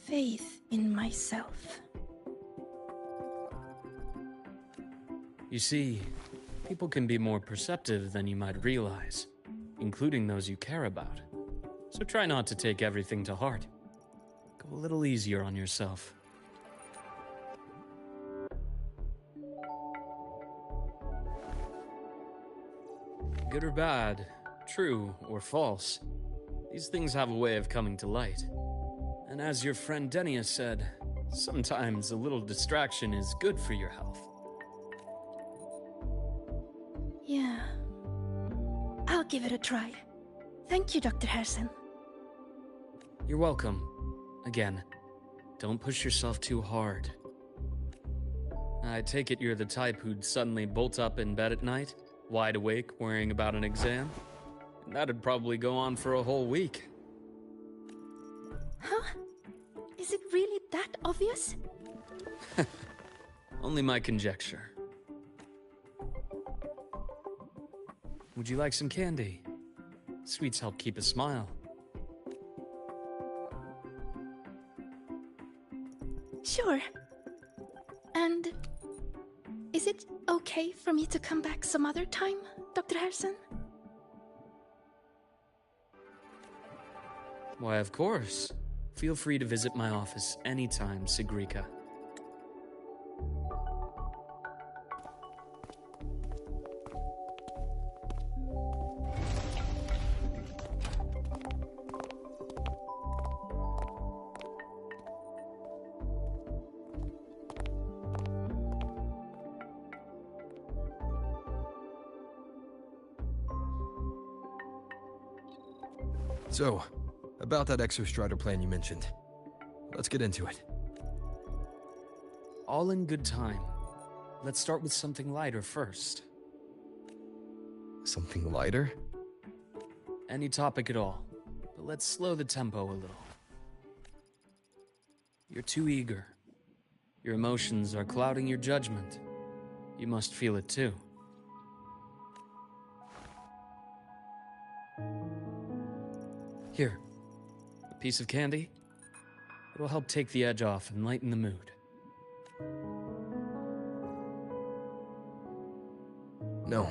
Faith in myself. You see, people can be more perceptive than you might realize, including those you care about. So try not to take everything to heart. Go a little easier on yourself. Good or bad, true or false, these things have a way of coming to light. And as your friend Denia said, sometimes a little distraction is good for your health. Yeah. I'll give it a try. Thank you, Dr. Harrison. You're welcome. Again, don't push yourself too hard. I take it you're the type who'd suddenly bolt up in bed at night, wide awake, worrying about an exam? And that'd probably go on for a whole week. Huh? Is it really that obvious? Only my conjecture. Would you like some candy? Sweets help keep a smile. Sure. And is it okay for me to come back some other time, Dr. Harrison? Why, of course. Feel free to visit my office anytime, Sigrika. So, about that Exostrider plan you mentioned. Let's get into it. All in good time. Let's start with something lighter first. Something lighter? Any topic at all, but let's slow the tempo a little. You're too eager. Your emotions are clouding your judgment. You must feel it too. Here, a piece of candy. It'll help take the edge off and lighten the mood. No.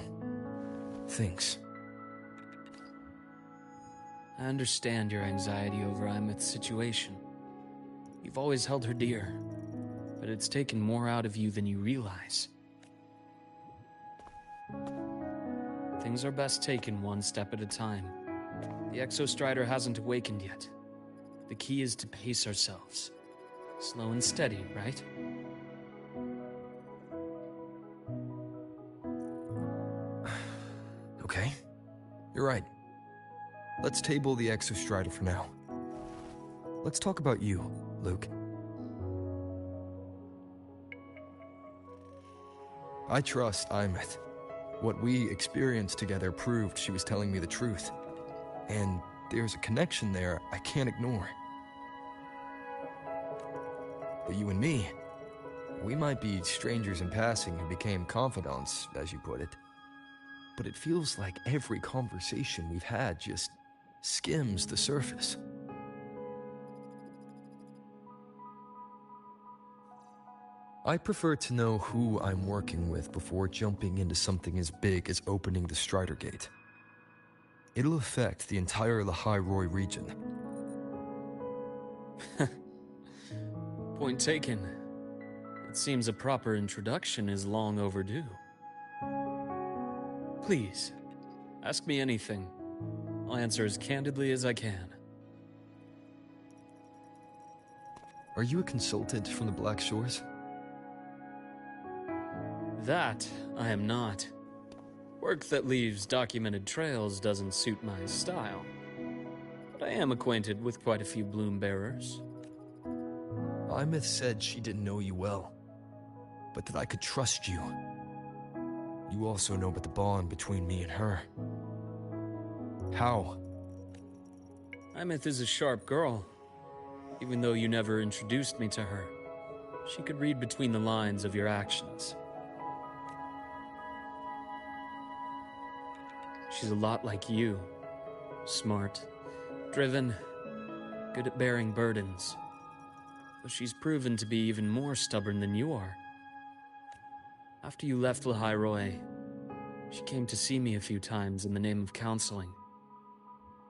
Thanks. I understand your anxiety over Amith's situation. You've always held her dear, but it's taken more out of you than you realize. Things are best taken one step at a time. The Exostrider hasn't awakened yet. The key is to pace ourselves. Slow and steady, right? Okay. You're right. Let's table the Exostrider for now. Let's talk about you, Luke. I trust Imeth. What we experienced together proved she was telling me the truth. And there's a connection there I can't ignore. But you and me, we might be strangers in passing who became confidants, as you put it. But it feels like every conversation we've had just skims the surface. I prefer to know who I'm working with before jumping into something as big as opening the Strider Gate. It'll affect the entire Lahai-Roi region. Point taken. It seems a proper introduction is long overdue. Please, ask me anything. I'll answer as candidly as I can. Are you a consultant from the Black Shores? That I am not. Work that leaves documented trails doesn't suit my style. But I am acquainted with quite a few bloom bearers. Imeth said she didn't know you well, but that I could trust you. You also know about the bond between me and her. How? Imeth is a sharp girl. Even though you never introduced me to her, she could read between the lines of your actions. She's a lot like you. Smart, driven, good at bearing burdens. But she's proven to be even more stubborn than you are. After you left Lahairoi, she came to see me a few times in the name of counseling.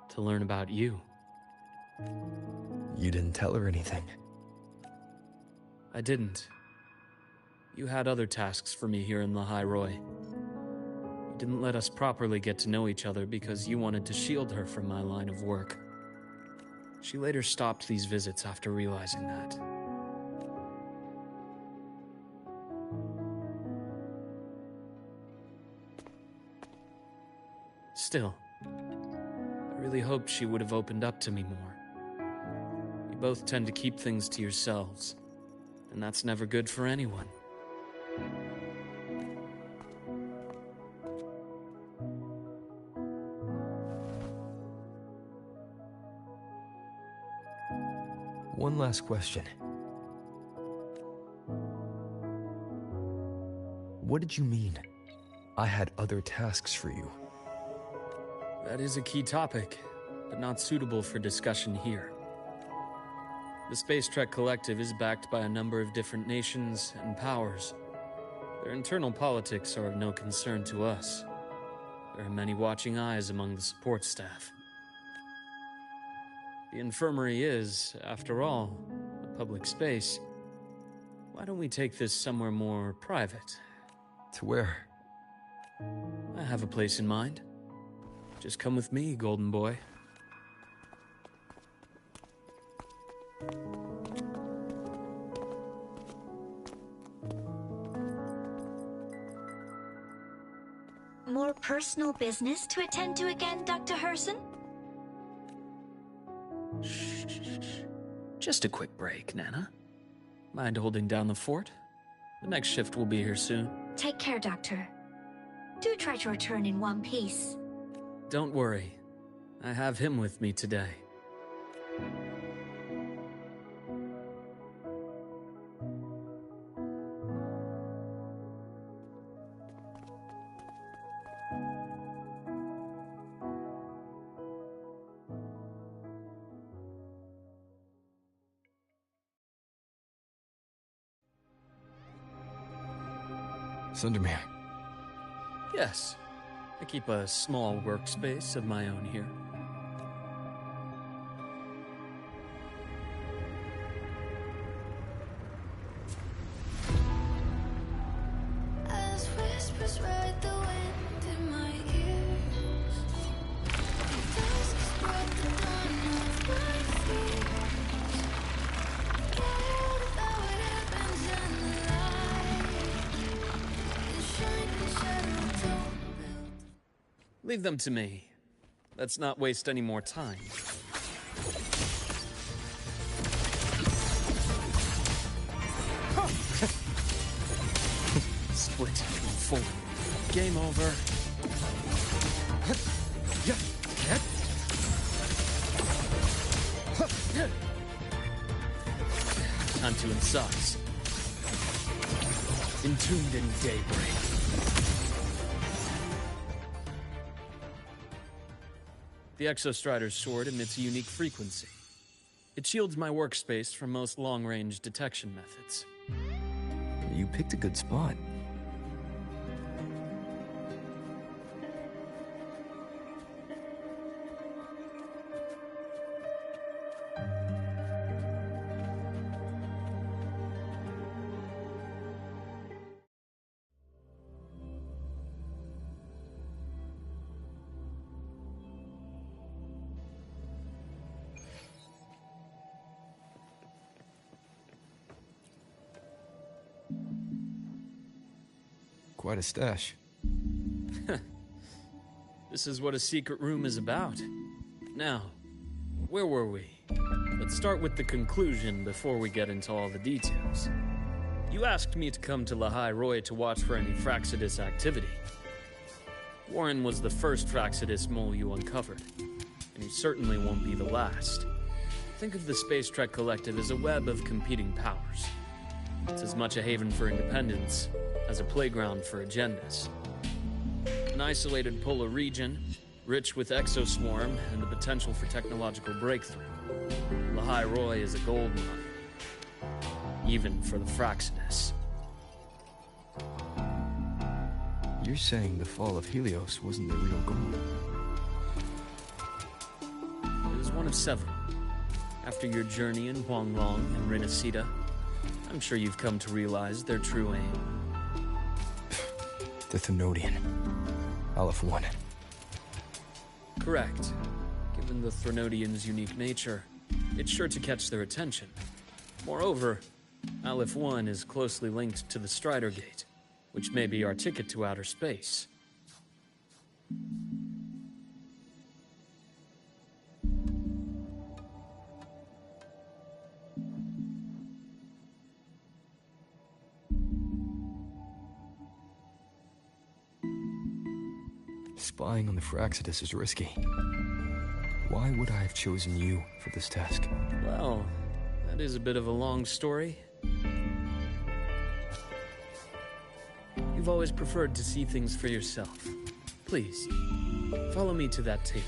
To learn about you. You didn't tell her anything? I didn't. You had other tasks for me here in Lahairoi. You didn't let us properly get to know each other because you wanted to shield her from my line of work. She later stopped these visits after realizing that. Still, I really hoped she would have opened up to me more. You both tend to keep things to yourselves, and that's never good for anyone. One last question. What did you mean? I had other tasks for you. That is a key topic, but not suitable for discussion here. The Space Trek Collective is backed by a number of different nations and powers. Their internal politics are of no concern to us. There are many watching eyes among the support staff. The infirmary is, after all, a public space. Why don't we take this somewhere more private? To where? I have a place in mind. Just come with me, Golden Boy. More personal business to attend to again, Dr. Herson? Shh. Just a quick break, Nana. Mind holding down the fort? The next shift will be here soon. Take care, Doctor. Do try to return in one piece. Don't worry. I have him with me today. Sundermere. Yes. I keep a small workspace of my own here. As whispers ride the wind in my ears, dusk has brought the dawn of my fears. Scared about what happens in the light. The shining shadow don't build. Leave them to me. Let's not waste any more time. Split in four. Game over. Time to incise. Entombed in daybreak. The Exostrider's sword emits a unique frequency. It shields my workspace from most long-range detection methods. You picked a good spot. Quite a stash. This is what a secret room is about. Now, where were we? Let's start with the conclusion before we get into all the details. You asked me to come to Lahairoi to watch for any Fraxidus activity. Warren was the first Fraxidus mole you uncovered, and he certainly won't be the last. Think of the Space Trek Collective as a web of competing powers. It's as much a haven for independence as a playground for agendas. an isolated polar region, rich with exoswarm and the potential for technological breakthrough. Lahai Roy is a gold mine, even for the Fraxinus. You're saying the fall of Helios wasn't the real goal? It was one of several. After your journey in Huanglong and Renacida, I'm sure you've come to realize their true aim. The Thenodian. Aleph 1. Correct. Given the Thenodian's unique nature, it's sure to catch their attention. Moreover, Aleph 1 is closely linked to the Strider Gate, which may be our ticket to outer space. Spying on the Fraxidus is risky. Why would I have chosen you for this task? Well, that is a bit of a long story. You've always preferred to see things for yourself. Please, follow me to that table.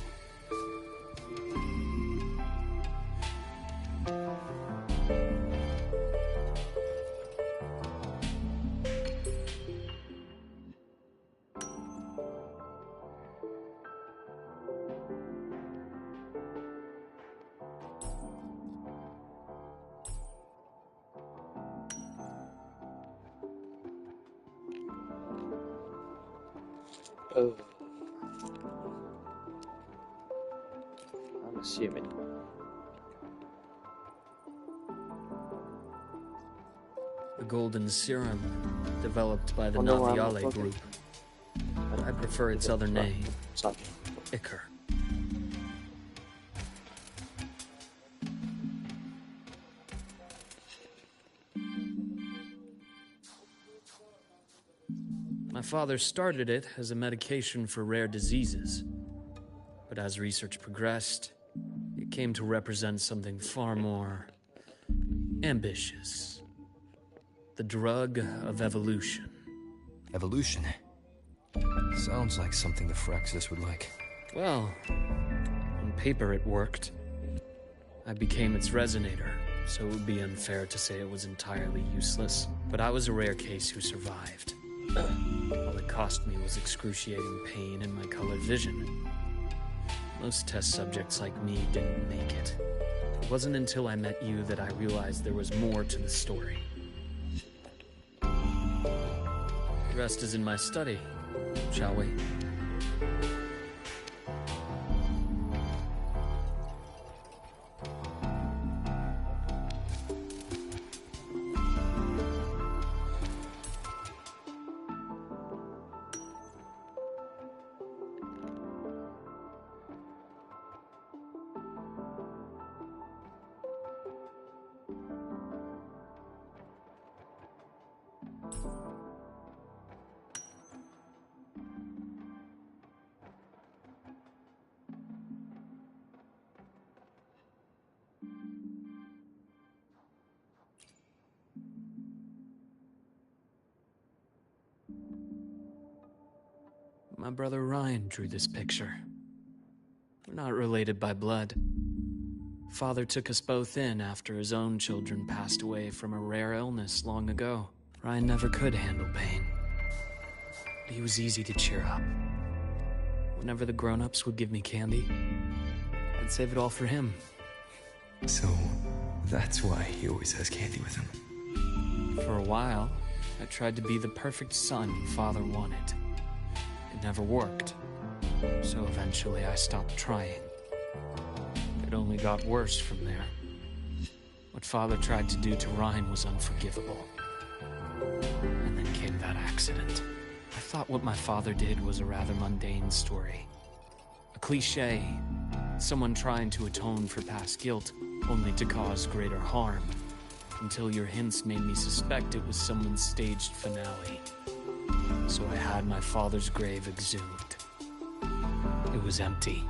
Oh. I'm assuming. The golden serum, developed by the Oh, no, I'm Naviale looking. group. I prefer its other name, Sorry. Icar. My father started it as a medication for rare diseases. But as research progressed, it came to represent something far more ambitious. The drug of evolution. Evolution? Sounds like something the Fraxidus would like. Well, on paper it worked. I became its resonator, so it would be unfair to say it was entirely useless. But I was a rare case who survived. All it cost me was excruciating pain and my colored vision. Most test subjects like me didn't make it. It wasn't until I met you that I realized there was more to the story. The rest is in my study, shall we? My brother Ryan drew this picture. We're not related by blood. Father took us both in after his own children passed away from a rare illness long ago. Ryan never could handle pain. But he was easy to cheer up. Whenever the grown-ups would give me candy, I'd save it all for him. So, that's why he always has candy with him. For a while, I tried to be the perfect son Father wanted. It never worked, so eventually I stopped trying. It only got worse from there. What Father tried to do to Ryan was unforgivable. And then came that accident. I thought what my father did was a rather mundane story. A cliché. Someone trying to atone for past guilt, only to cause greater harm. Until your hints made me suspect it was someone's staged finale. So I had my father's grave exhumed. It was empty.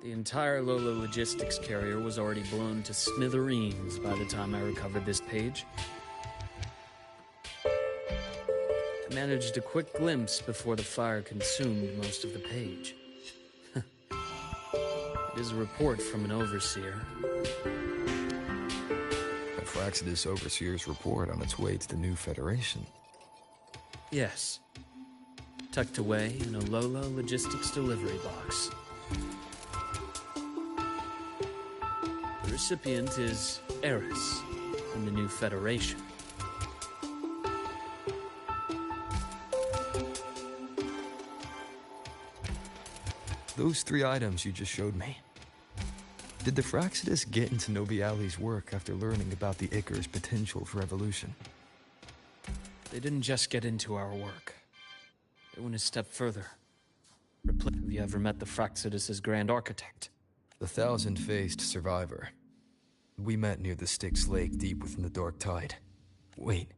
The entire Lola logistics carrier was already blown to smithereens by the time I recovered this page. I managed a quick glimpse before the fire consumed most of the page. It is a report from an overseer. A Fraxidus Overseer's report on its way to the new Federation. Yes. Tucked away in a Lola logistics delivery box. The recipient is Eris in the new Federation. Those 3 items you just showed me. Did the Fraxidus get into Noviali's work after learning about the Icar's potential for evolution? They didn't just get into our work. They went a step further. Have you ever met the Fraxidus' Grand Architect? The thousand-faced survivor. We met near the Styx Lake deep within the Dark Tide. Wait.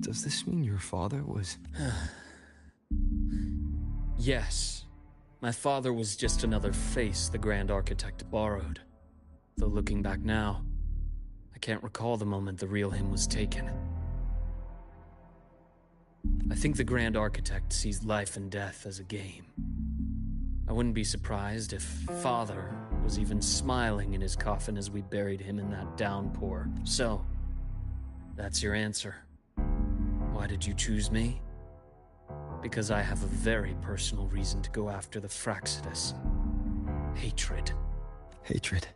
Does this mean your father was... Yes. My father was just another face the Grand Architect borrowed. Though looking back now, I can't recall the moment the real him was taken. I think the Grand Architect sees life and death as a game. I wouldn't be surprised if Father was even smiling in his coffin as we buried him in that downpour. So, that's your answer. Why did you choose me? Because I have a very personal reason to go after the Fraxidus. Hatred. Hatred.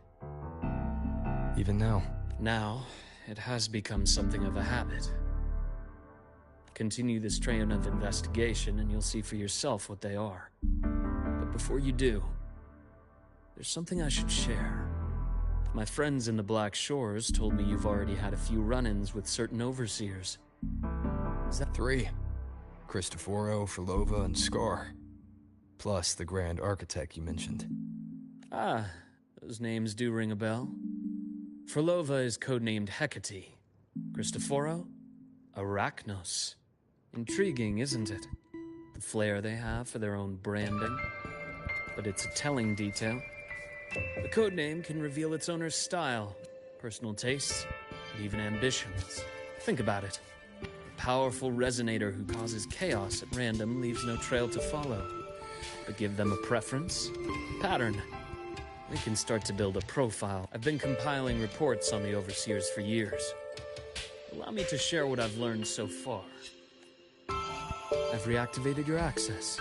Even now. Now, it has become something of a habit. Continue this train of investigation and you'll see for yourself what they are. But before you do, there's something I should share. My friends in the Black Shores told me you've already had a few run-ins with certain overseers. Is that 3? Cristoforo, Frolova, and Scar. Plus the Grand Architect you mentioned. Ah, those names do ring a bell. Frolova is codenamed Hecate. Cristoforo? Arachnos. Intriguing, isn't it? The flair they have for their own branding. But it's a telling detail. The codename can reveal its owner's style, personal tastes, and even ambitions. Think about it. A powerful resonator who causes chaos at random leaves no trail to follow. But give them a preference, pattern. We can start to build a profile. I've been compiling reports on the Overseers for years. Allow me to share what I've learned so far. I've reactivated your access.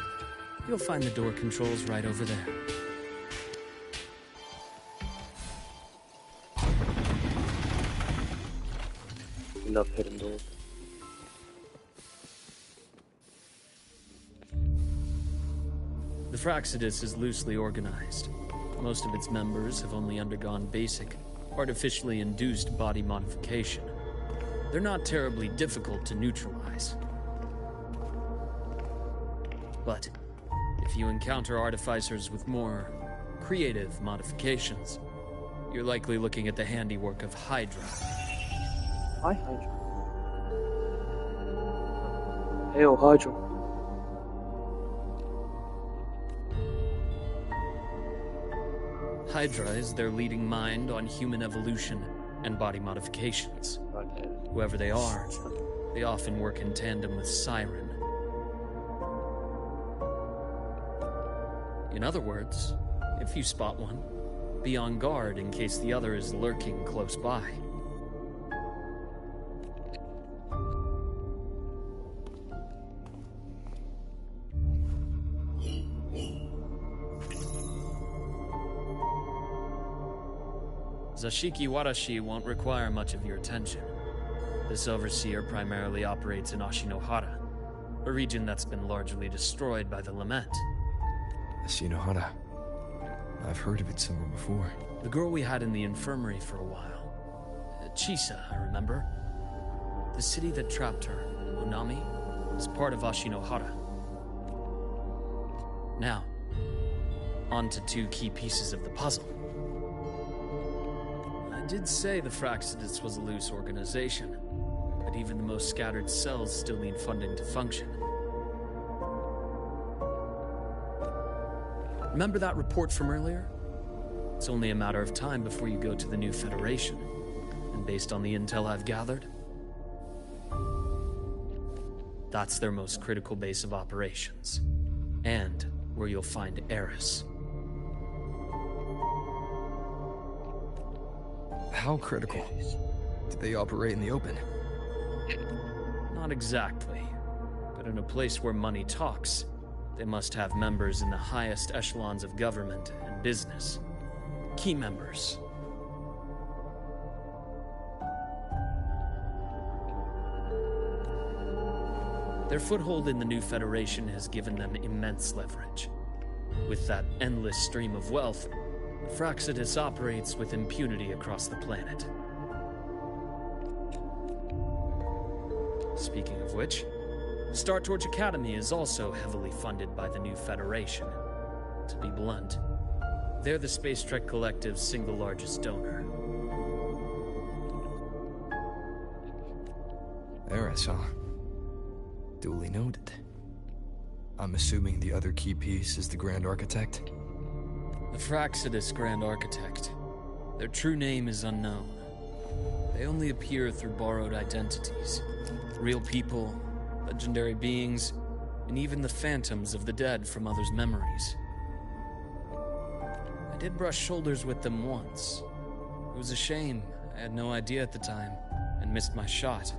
You'll find the door controls right over there. Love hidden doors. The Fraxidus is loosely organized. Most of its members have only undergone basic, artificially induced body modification. They're not terribly difficult to neutralize. But if you encounter artificers with more creative modifications, you're likely looking at the handiwork of Hydra. Hi, Hydra. Hail, Hydra. Hydra is their leading mind on human evolution and body modifications. Okay. Whoever they are, they often work in tandem with Siren. In other words, if you spot one, be on guard in case the other is lurking close by. Zashiki Warashi won't require much of your attention. This overseer primarily operates in Ashinohara, a region that's been largely destroyed by the Lament. Ashinohara. I've heard of it somewhere before. The girl we had in the infirmary for a while. Chisa, I remember. The city that trapped her, Onami, is part of Ashinohara. Now, on to 2 key pieces of the puzzle. I did say the Fraxidus was a loose organization, but even the most scattered cells still need funding to function. Remember that report from earlier? It's only a matter of time before you go to the new Federation. And based on the intel I've gathered, that's their most critical base of operations. And where you'll find Eris. How critical? Do they operate in the open? Not exactly. But in a place where money talks, they must have members in the highest echelons of government and business. Key members. Their foothold in the new Federation has given them immense leverage. With that endless stream of wealth, Fraxidus operates with impunity across the planet. Speaking of which, Star Torch Academy is also heavily funded by the new Federation. To be blunt, they're the Space Trek Collective's single largest donor. Eris, huh? Duly noted. I'm assuming the other key piece is the Grand Architect? The Fraxidus Grand Architect. Their true name is unknown. They only appear through borrowed identities. Real people, legendary beings, and even the phantoms of the dead from others' memories. I did brush shoulders with them once. It was a shame. I had no idea at the time, and missed my shot.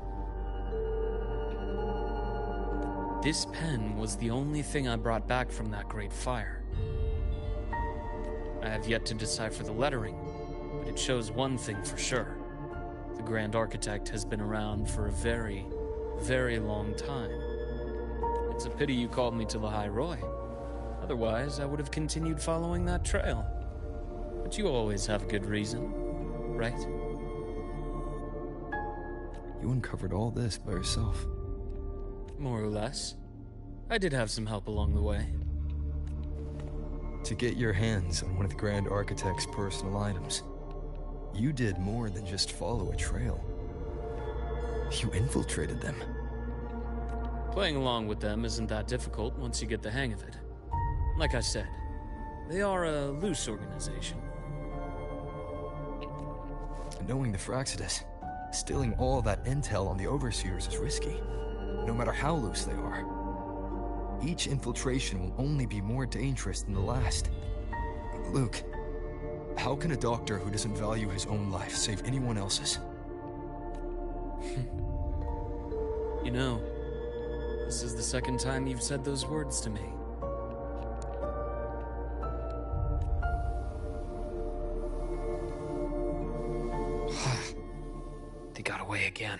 This pen was the only thing I brought back from that great fire. I have yet to decipher the lettering, but it shows one thing for sure. The Grand Architect has been around for a very, very long time. It's a pity you called me to the High Roy. Otherwise, I would have continued following that trail. But you always have a good reason, right? You uncovered all this by yourself. More or less. I did have some help along the way. To get your hands on one of the Grand Architect's personal items, you did more than just follow a trail. You infiltrated them. Playing along with them isn't that difficult once you get the hang of it. Like I said, they are a loose organization. Knowing the Fraxidus, stealing all that intel on the Overseers is risky, no matter how loose they are. Each infiltration will only be more dangerous than the last. Luke, how can a doctor who doesn't value his own life save anyone else's? You know, this is the second time you've said those words to me. They got away again.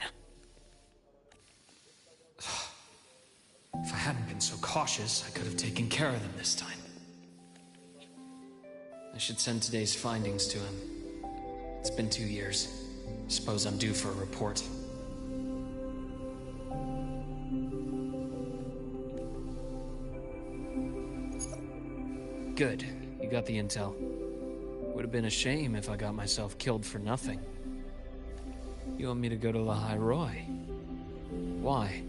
If I hadn't been so cautious, I could have taken care of them this time. I should send today's findings to him. It's been 2 years. Suppose I'm due for a report. Good. You got the intel. Would have been a shame if I got myself killed for nothing. You want me to go to the High Roy? Why?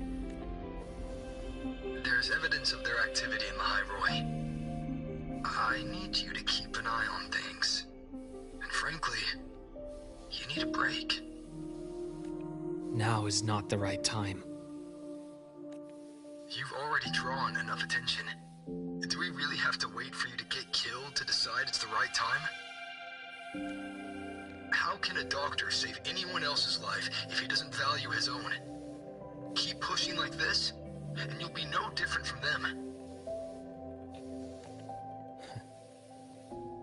There's evidence of their activity in the High Roy. I need you to keep an eye on things. And frankly, you need a break. Now is not the right time. You've already drawn enough attention. Do we really have to wait for you to get killed to decide it's the right time? How can a doctor save anyone else's life if he doesn't value his own? Keep pushing like this, and you'll be no different from them.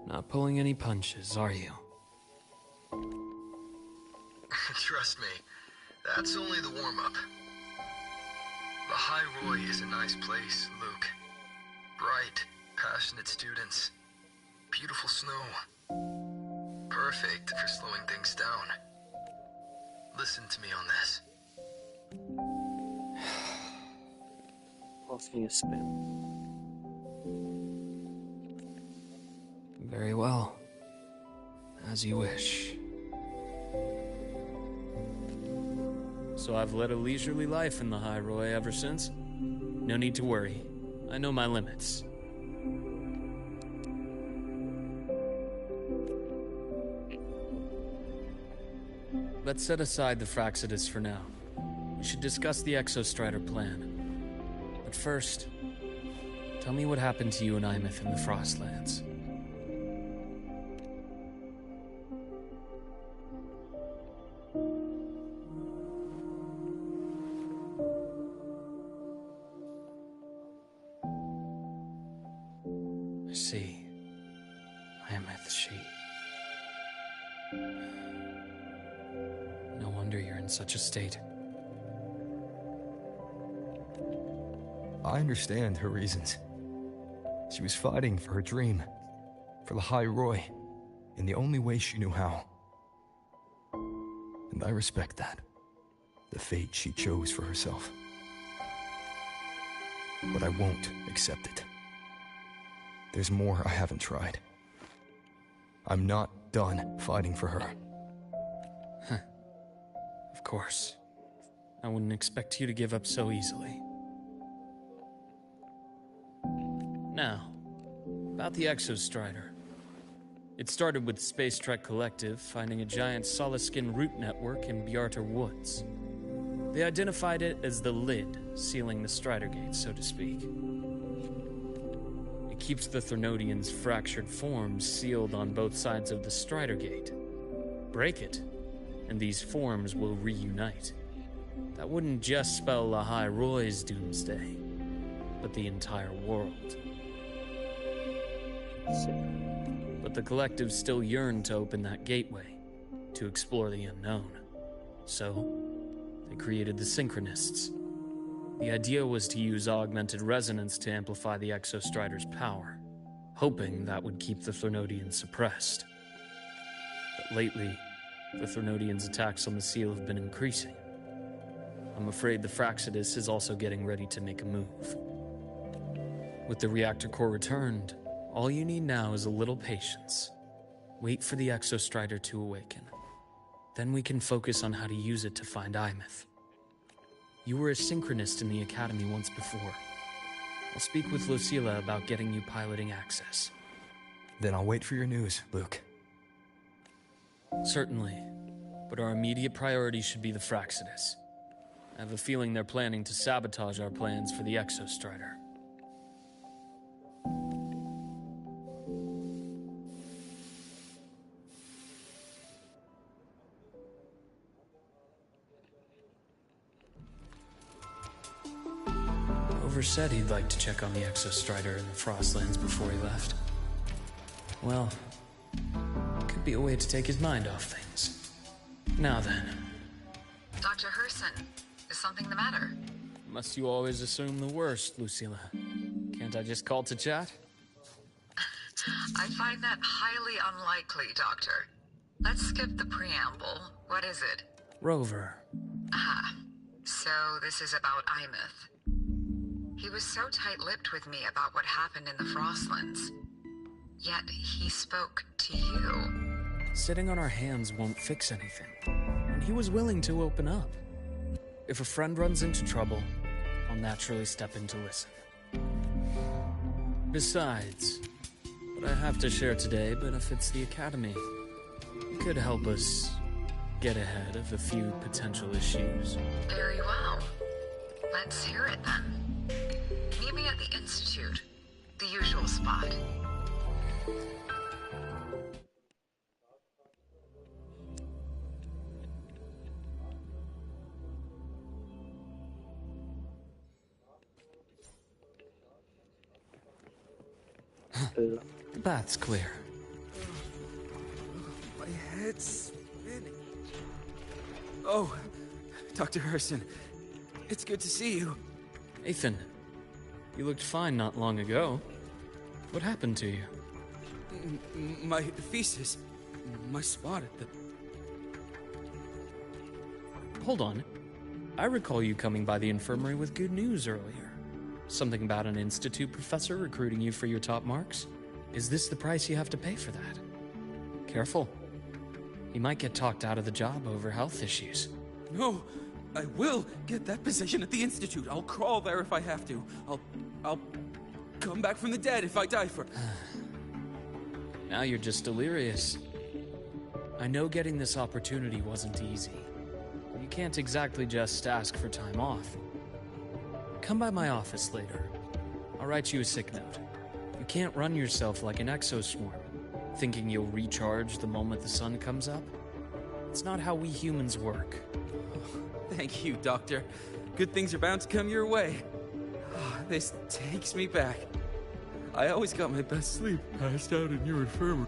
Not pulling any punches, are you? Trust me, that's only the warm-up. The High Roy is a nice place, Luke. Bright, passionate students. Beautiful snow. Perfect for slowing things down. Listen to me on this. Passing a spin. Very well. As you wish. So I've led a leisurely life in the High Roy ever since. No need to worry. I know my limits. let's set aside the Fraxidus for now. We should discuss the Exostrider plan. But first, tell me what happened to you and Imeth in the Frostlands. I see. Imeth, she... No wonder you're in such a state. I understand her reasons. She was fighting for her dream, for the High Roy, in the only way she knew how. And I respect that, the fate she chose for herself. But I won't accept it. There's more I haven't tried. I'm not done fighting for her. Of course. I wouldn't expect you to give up so easily. Now, about the Exostrider. It started with Space Trek Collective finding a giant Solaskin root network in Bjartar Woods. They identified it as the lid, sealing the Strider Gate, so to speak. It keeps the Threnodians' fractured forms sealed on both sides of the Strider Gate. Break it, and these forms will reunite. That wouldn't just spell the High Roy's doomsday, but the entire world. But the Collective still yearned to open that gateway, to explore the unknown. So, they created the Synchronists. The idea was to use augmented resonance to amplify the Exostrider's power, hoping that would keep the Threnodians suppressed. But lately, the Threnodians' attacks on the seal have been increasing. I'm afraid the Fraxidus is also getting ready to make a move. With the reactor core returned, all you need now is a little patience. Wait for the Exostrider to awaken. Then we can focus on how to use it to find Imeth. You were a synchronist in the Academy once before. I'll speak with Lucilla about getting you piloting access. Then I'll wait for your news, Luke. Certainly, but our immediate priority should be the Fraxidus. I have a feeling they're planning to sabotage our plans for the Exostrider. Rover said he'd like to check on the Exostrider in the Frostlands before he left. Well, could be a way to take his mind off things. Now then. Dr. Herson, is something the matter? Must you always assume the worst, Lucilla? Can't I just call to chat? I find that highly unlikely, Doctor. Let's skip the preamble. What is it? Rover. Ah, so this is about Imeth. He was so tight-lipped with me about what happened in the Frostlands. Yet he spoke to you. Sitting on our hands won't fix anything. And he was willing to open up. If a friend runs into trouble, I'll naturally step in to listen. Besides, what I have to share today benefits the Academy. It could help us get ahead of a few potential issues. Very well. Let's hear it then. Meet me at the Institute. The usual spot. The path's clear. My head's spinning. Oh, Dr. Herson, it's good to see you. Ethan, you looked fine not long ago. What happened to you? My thesis, my spot at the... Hold on. I recall you coming by the infirmary with good news earlier. Something about an institute professor recruiting you for your top marks? Is this the price you have to pay for that? Careful. He might get talked out of the job over health issues. No, I will get that position at the Institute. I'll crawl there if I have to. I'll come back from the dead if I die for... Now you're just delirious. I know getting this opportunity wasn't easy. You can't exactly just ask for time off. Come by my office later. I'll write you a sick note. You can't run yourself like an exoswarm, thinking you'll recharge the moment the sun comes up. It's not how we humans work. Thank you, Doctor. Good things are bound to come your way. This takes me back. I always got my best sleep passed out in your infirmary.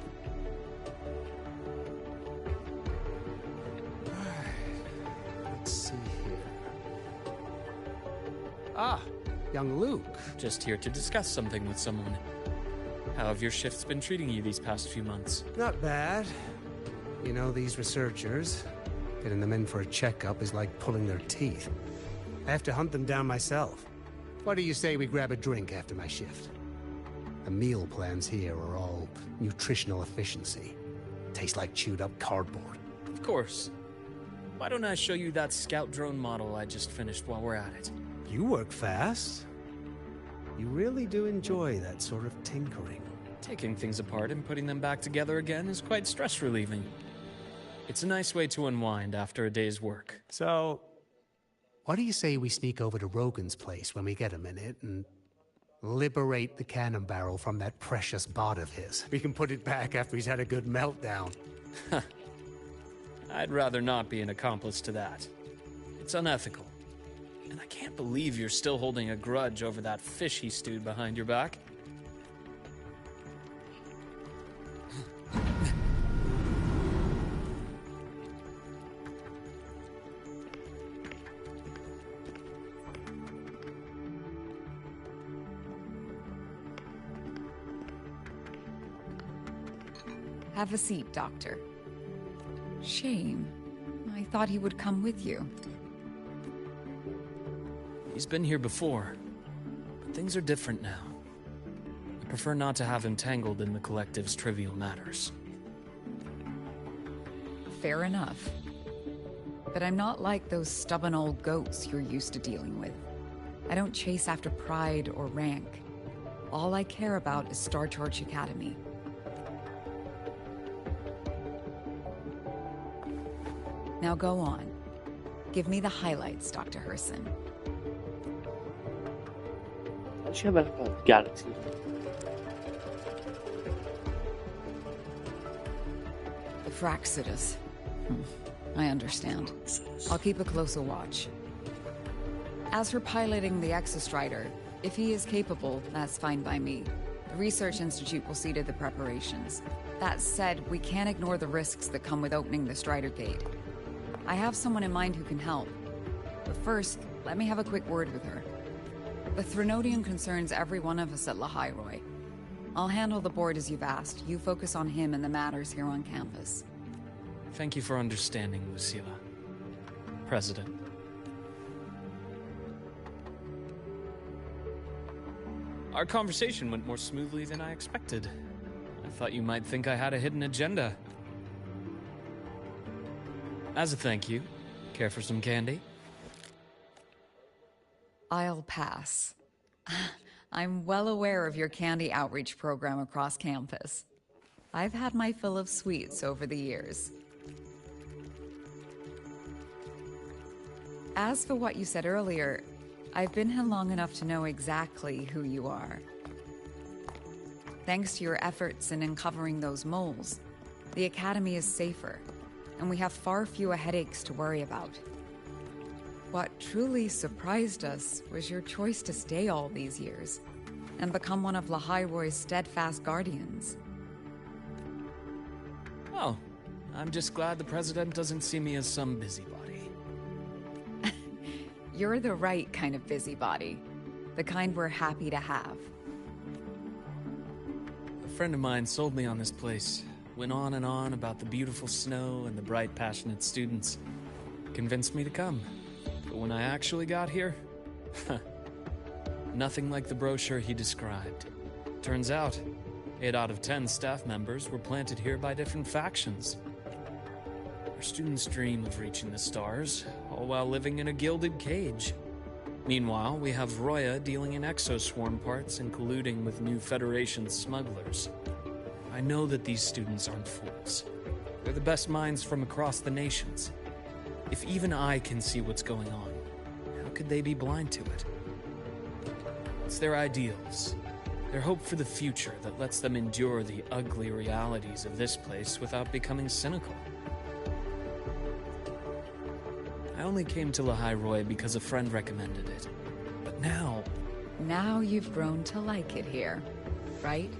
Let's see here. Ah, young Luke. Just here to discuss something with someone. How have your shifts been treating you these past few months? Not bad. You know, these researchers, getting them in for a checkup is like pulling their teeth. I have to hunt them down myself. What do you say we grab a drink after my shift? The meal plans here are all nutritional efficiency. Taste like chewed up cardboard. Of course. Why don't I show you that scout drone model I just finished while we're at it? You work fast. You really do enjoy that sort of tinkering. Taking things apart and putting them back together again is quite stress-relieving. It's a nice way to unwind after a day's work. So, what do you say we sneak over to Rogan's place when we get a minute and liberate the cannon barrel from that precious bot of his? We can put it back after he's had a good meltdown. I'd rather not be an accomplice to that. It's unethical. And I can't believe you're still holding a grudge over that fish he stewed behind your back. Have a seat, Doctor. Shame. I thought he would come with you. He's been here before, but things are different now. I prefer not to have him tangled in the collective's trivial matters. Fair enough. But I'm not like those stubborn old goats you're used to dealing with. I don't chase after pride or rank. All I care about is Star Torch Academy. Now go on. Give me the highlights, Dr. Herson. ايش Galaxy. The Fraxidus. I understand. I'll keep a closer watch. As for piloting the Exostrider, if he is capable, that's fine by me. The Research Institute will see to the preparations. That said, we can't ignore the risks that come with opening the Strider Gate. I have someone in mind who can help. But first, let me have a quick word with her. The Threnodian concerns every one of us at Lahairoi. I'll handle the board as you've asked. You focus on him and the matters here on campus. Thank you for understanding, Lucilla. President. Our conversation went more smoothly than I expected. I thought you might think I had a hidden agenda. As a thank you, care for some candy? I'll pass. I'm well aware of your candy outreach program across campus. I've had my fill of sweets over the years. As for what you said earlier, I've been here long enough to know exactly who you are. Thanks to your efforts in uncovering those moles, the Academy is safer, and we have far fewer headaches to worry about. What truly surprised us was your choice to stay all these years and become one of Lahairoi's steadfast guardians. Oh, I'm just glad the President doesn't see me as some busybody. You're the right kind of busybody. The kind we're happy to have. A friend of mine sold me on this place. Went on and on about the beautiful snow and the bright, passionate students. Convinced me to come. But when I actually got here, nothing like the brochure he described. Turns out, 8 out of 10 staff members were planted here by different factions. Our students dream of reaching the stars, all while living in a gilded cage. Meanwhile, we have Roya dealing in exoswarm parts and colluding with new Federation smugglers. I know that these students aren't fools. They're the best minds from across the nations. If even I can see what's going on, how could they be blind to it? It's their ideals, their hope for the future that lets them endure the ugly realities of this place without becoming cynical. I only came to Lahai because a friend recommended it. But now... Now you've grown to like it here, right?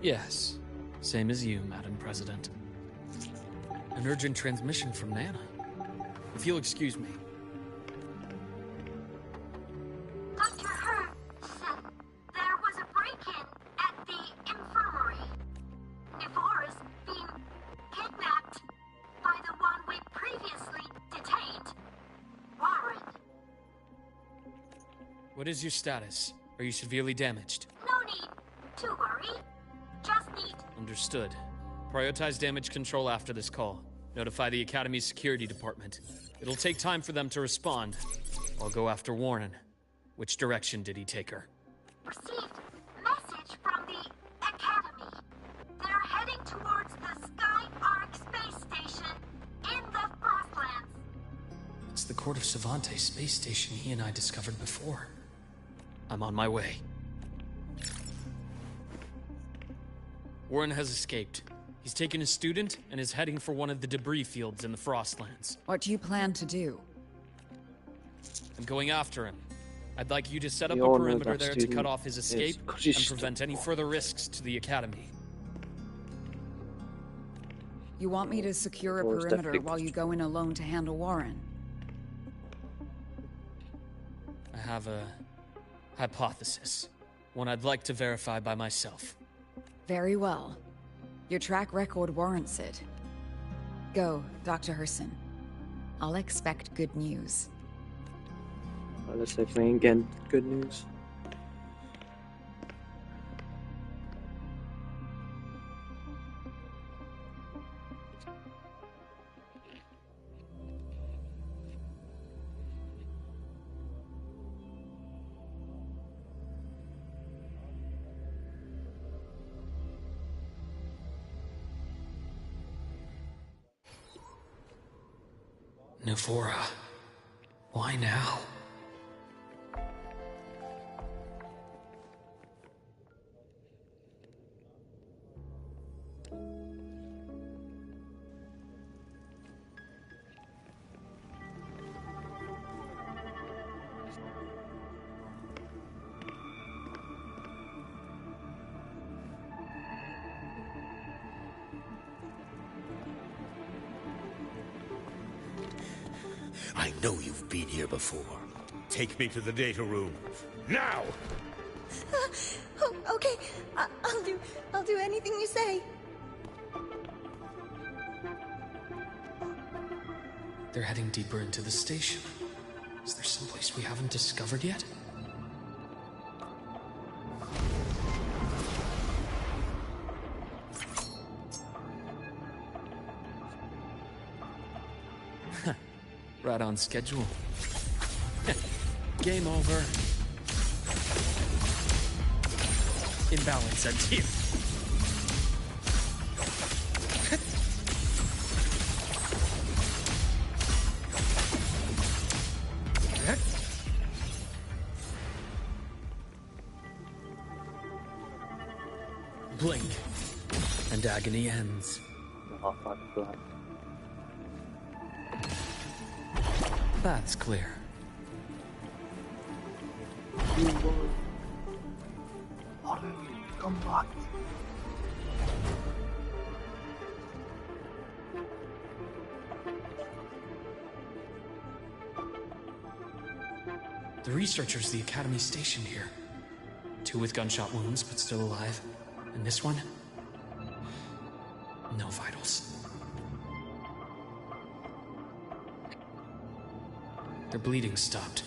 Yes. Same as you, Madam President. An urgent transmission from Nana. If you'll excuse me. Dr. Hurd said there was a break-in at the infirmary. Nevora's being kidnapped by the one we previously detained, Warren. What is your status? Are you severely damaged? No need to worry. Just need... Understood. Prioritize damage control after this call. Notify the Academy's security department. It'll take time for them to respond. I'll go after Warren. Which direction did he take her? Received message from the Academy. They're heading towards the Sky Arc space station in the Frostlands. It's the Court of Savante space station he and I discovered before. I'm on my way. Warren has escaped. He's taken a student and is heading for one of the debris fields in the Frostlands. What do you plan to do? I'm going after him. I'd like you to set up We a all know perimeter that there to student cut off his is escape and Christ. prevent any further risks to the Academy. You want me to secure a Or is that perimeter big- while you go in alone to handle Warren? I have a hypothesis. One I'd like to verify by myself. Very well. Your track record warrants it. Go, Dr. Herson. I'll expect good news. Well, let's definitely get good news. Nevora. Why now? I know you've been here before. Take me to the data room. Now! Oh, okay. I'll do anything you say. They're heading deeper into the station. Is there someplace we haven't discovered yet? Right on schedule. Game over. Imbalance at team. Blink, and agony ends. Oh, fuck, black. That's clear. Come back. The researchers the Academy stationed here. 2 with gunshot wounds, but still alive. And this one? No vitals. Their bleeding stopped.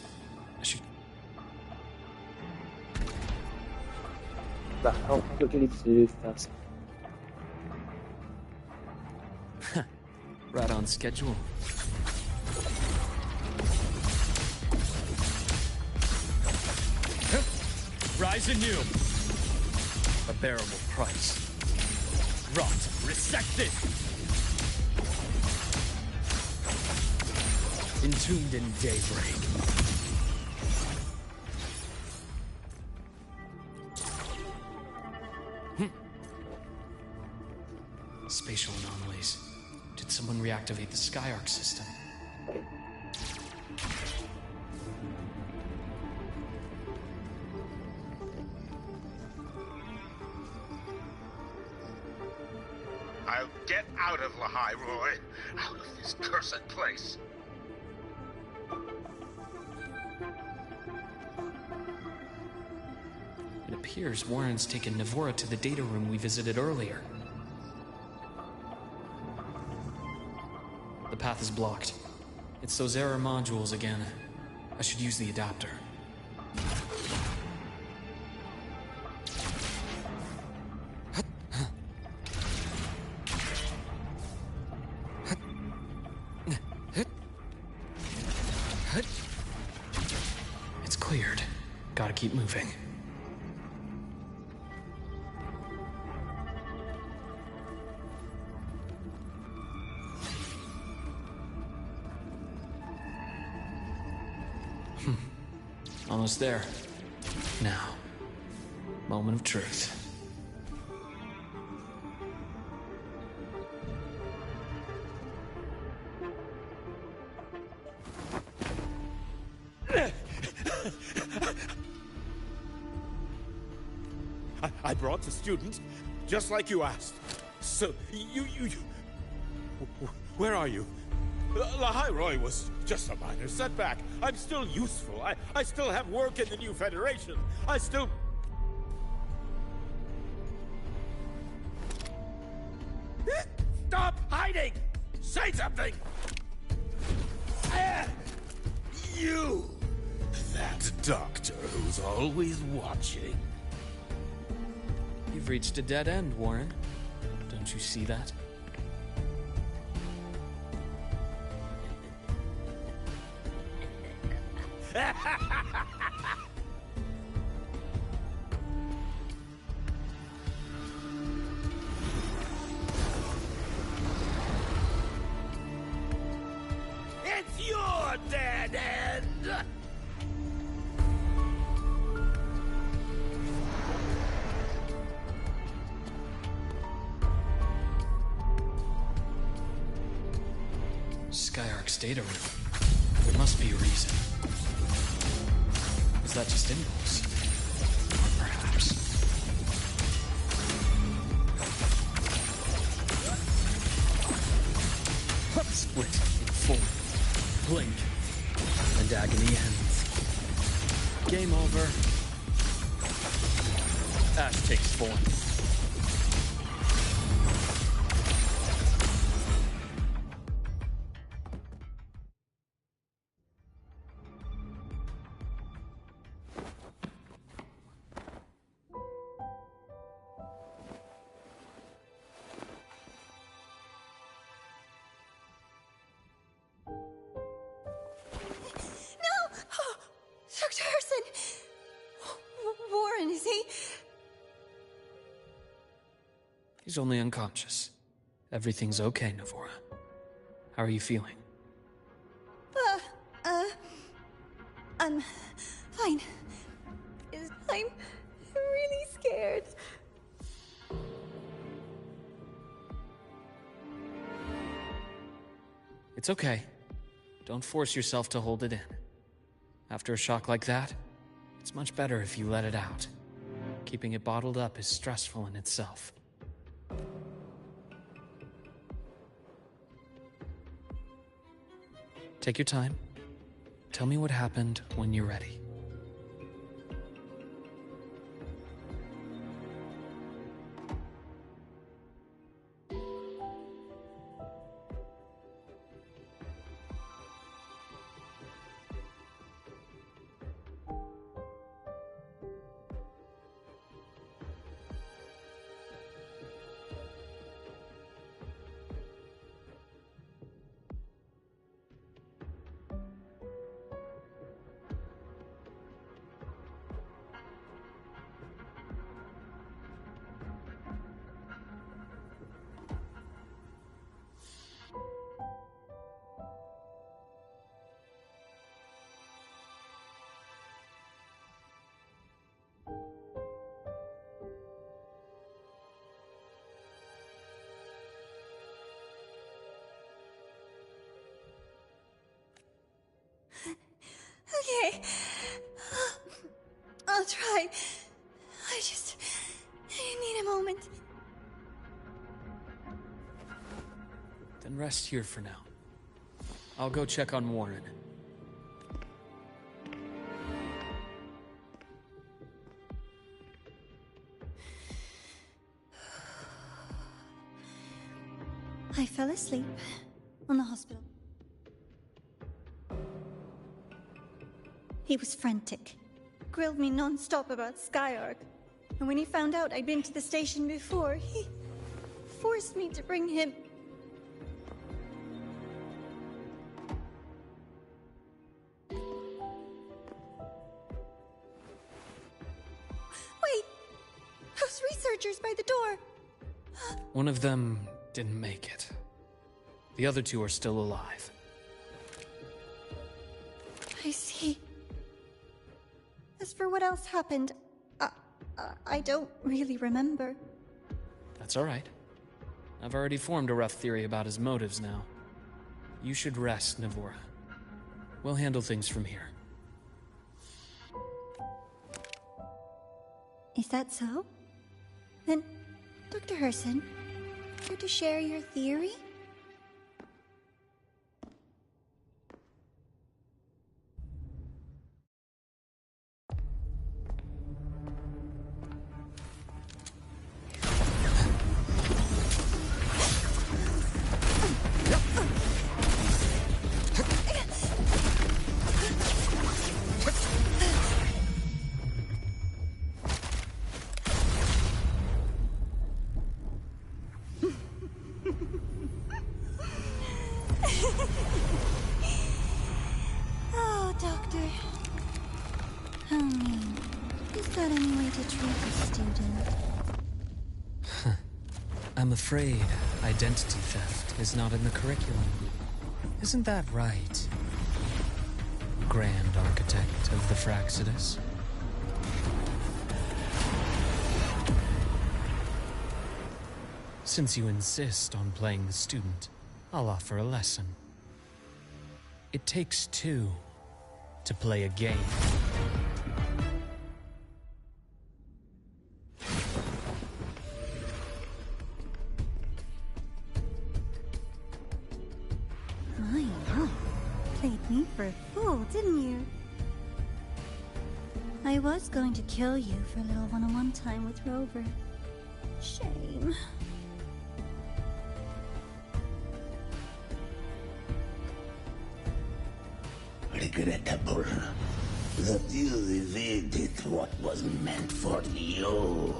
I should... The hell quickly to do fast. Right on schedule. Rise anew. A bearable price. Rot, resected! Entombed in daybreak. Spatial anomalies. Did someone reactivate the Skyark system? I'll get out of Lahai, Roy. Out of this cursed place. It appears Warren's taken Navora to the data room we visited earlier. The path is blocked. It's those error modules again. I should use the adapter. It's cleared. Gotta keep moving. Almost there. Now, moment of truth. I brought the student, just like you asked. So, you... Where are you? Lahai Roy was just a minor setback. I'm still useful. I still have work in the new Federation. I still... Stop hiding! Say something! You! That doctor who's always watching. You've reached a dead end, Warren. Don't you see that? It's your dead end! Skyark's data room. There must be a reason. Is that just impulse? Or perhaps... Split in four. Blink. And agony ends. Game over. Ash takes form. Dr. Harrison! Warren, is he? He's only unconscious. Everything's okay, Navora. How are you feeling? I'm fine. I'm really scared. It's okay. Don't force yourself to hold it in. After a shock like that, it's much better if you let it out. Keeping it bottled up is stressful in itself. Take your time. Tell me what happened when you're ready. Okay. I'll try. I need a moment. Then rest here for now. I'll go check on Warren. I fell asleep on the hospital. He was frantic. Grilled me non-stop about Skyark. And when he found out I'd been to the station before, he forced me to bring him. Wait! Those researchers by the door! One of them didn't make it. The other two are still alive. I see. As for what else happened, I don't really remember. That's all right. I've already formed a rough theory about his motives now. You should rest, Navora. We'll handle things from here. Is that so? Then, Dr. Herson, care to share your theory? Oh, Doctor. How mean. Is that any way to treat a student? I'm afraid identity theft is not in the curriculum. Isn't that right, Grand Architect of the Fraxidus? Since you insist on playing the student, I'll offer a lesson. It takes two to play a game. My God. Played me for a fool, didn't you? I was going to kill you for a little one-on-one time with Rover. Shame. Regrettable that you evaded what was meant for you.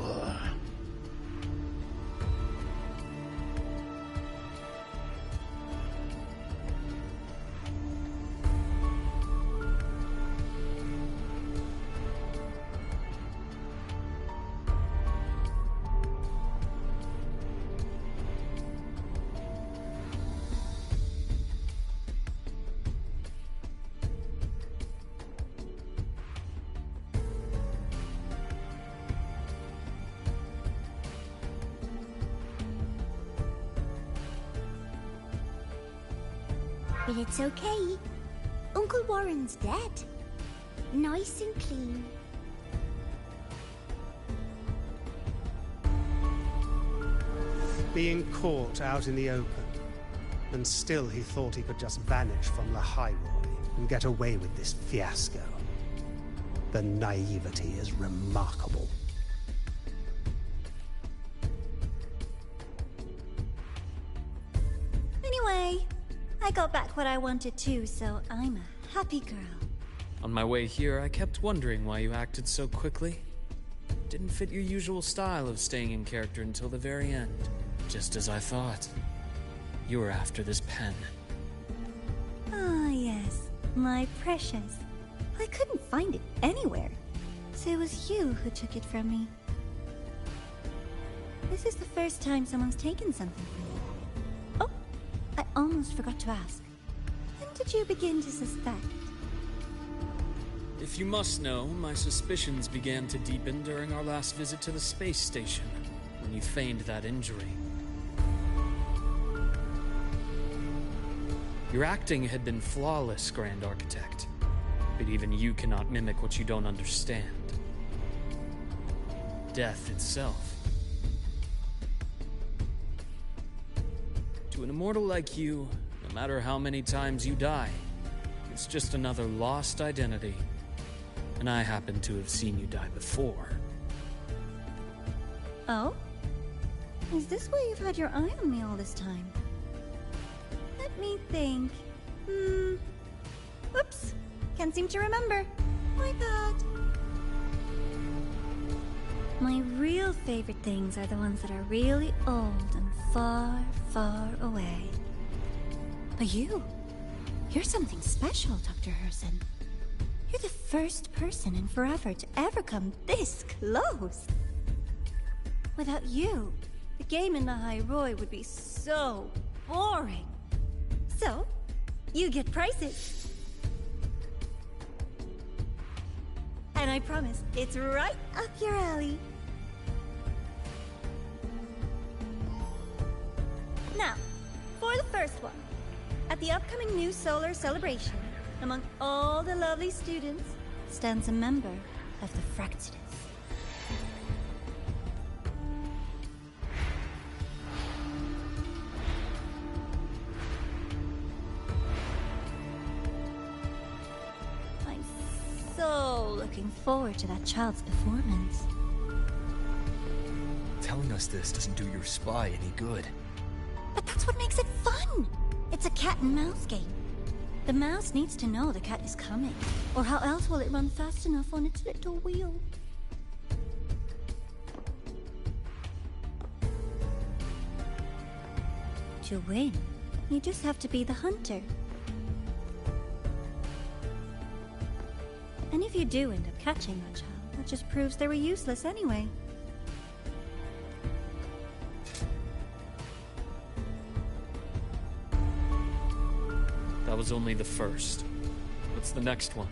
It's okay. Uncle Warren's dead. Nice and clean. Being caught out in the open. And still he thought he could just vanish from the High Roy and get away with this fiasco. The naivety is remarkable. Anyway, I got back what I wanted too, so I'm a happy girl. On my way here, I kept wondering why you acted so quickly. Didn't fit your usual style of staying in character until the very end. Just as I thought. You were after this pen. Ah, yes. My precious. I couldn't find it anywhere. So it was you who took it from me. This is the first time someone's taken something from me. Oh, I almost forgot to ask. When did you begin to suspect? If you must know, my suspicions began to deepen during our last visit to the space station, when you feigned that injury. Your acting had been flawless, Grand Architect. But even you cannot mimic what you don't understand. Death itself. To an immortal like you, no matter how many times you die, it's just another lost identity. And I happen to have seen you die before. Oh? Is this why you've had your eye on me all this time? Let me think. Oops. Can't seem to remember. My bad. My real favorite things are the ones that are really old and far, far away. But you're something special, Dr. Herson. You're the first person in forever to ever come this close. Without you, the game in the High Roy would be so boring. So, you get prizes. And I promise, it's right up your alley. Now, for the first one. At the upcoming new solar celebration, among all the lovely students, stands a member of the Fractsidus. I'm so looking forward to that child's performance. Telling us this doesn't do your spy any good. But that's what makes it fun! It's a cat and mouse game. The mouse needs to know the cat is coming, or how else will it run fast enough on its little wheel? To win, you just have to be the hunter. And if you do end up catching that child, that just proves they were useless anyway. That was only the first. What's the next one?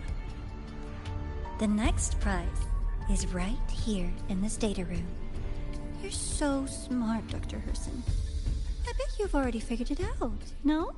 The next prize is right here in this data room. You're so smart, Dr. Herson. I bet you've already figured it out, no?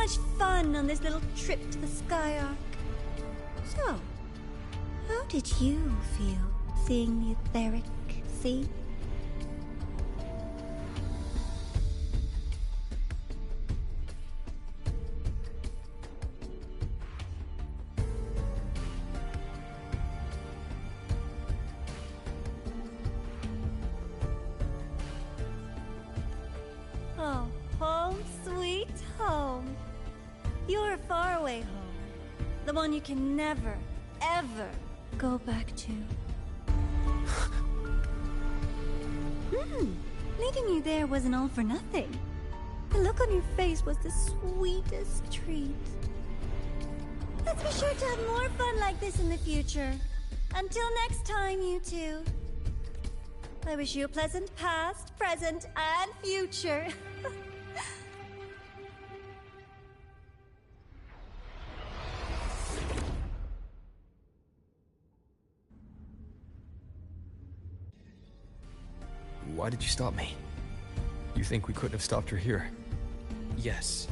much fun on this little trip to the Skyark. So, how did you feel seeing the etheric sea? Oh, home sweet home. Your faraway home. The one you can never, ever go back to. Leaving you there wasn't all for nothing. The look on your face was the sweetest treat. Let's be sure to have more fun like this in the future. Until next time, you two. I wish you a pleasant past, present, and future. Why did you stop me? You think we couldn't have stopped her here? Yes.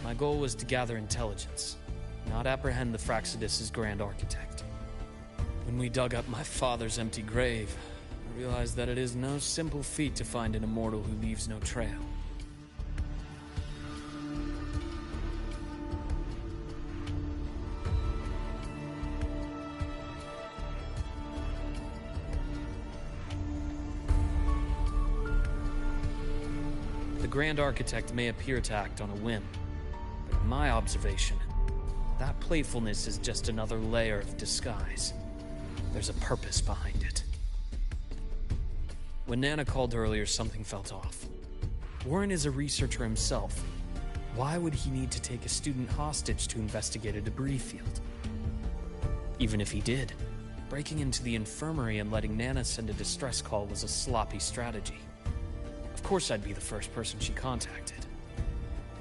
My goal was to gather intelligence, not apprehend the Fraxidus' Grand Architect. When we dug up my father's empty grave, I realized that it is no simple feat to find an immortal who leaves no trail. The Grand Architect may appear to act on a whim, but in my observation, that playfulness is just another layer of disguise. There's a purpose behind it. When Nana called earlier, something felt off. Warren is a researcher himself. Why would he need to take a student hostage to investigate a debris field? Even if he did, breaking into the infirmary and letting Nana send a distress call was a sloppy strategy. Of course I'd be the first person she contacted.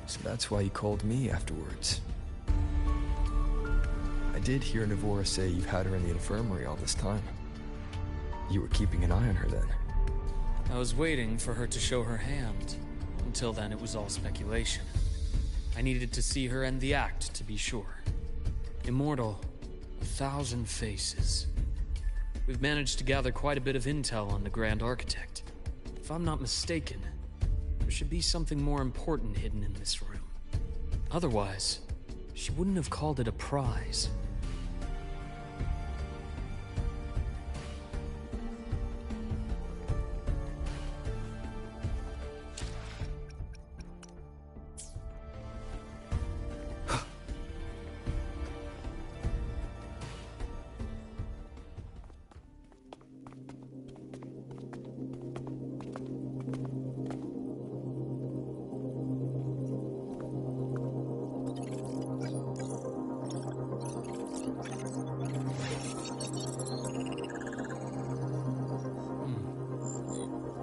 So that's why you called me afterwards. I did hear Navora say you've had her in the infirmary all this time. You were keeping an eye on her then. I was waiting for her to show her hand. Until then, it was all speculation. I needed to see her end the act, to be sure. Immortal, 1,000 faces. We've managed to gather quite a bit of intel on the Grand Architect. If I'm not mistaken, there should be something more important hidden in this room. Otherwise, she wouldn't have called it a prize.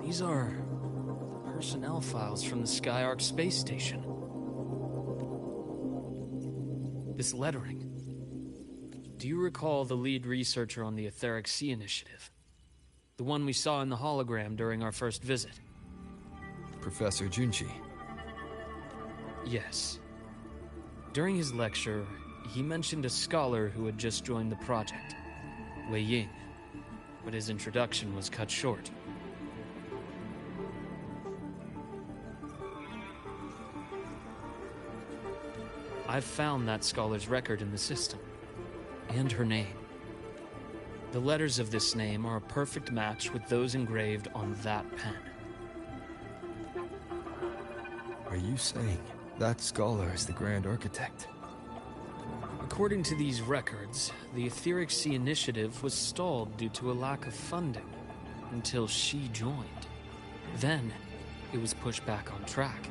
These are personnel files from the Skyark space station. This lettering. Do you recall the lead researcher on the Etheric Sea Initiative? The one we saw in the hologram during our first visit? Professor Junchi. Yes. During his lecture, he mentioned a scholar who had just joined the project, Wei Ying, but his introduction was cut short. I've found that scholar's record in the system, and her name. The letters of this name are a perfect match with those engraved on that pen. Are you saying that scholar is the Grand Architect? According to these records, the Etheric Sea Initiative was stalled due to a lack of funding until she joined. Then, it was pushed back on track.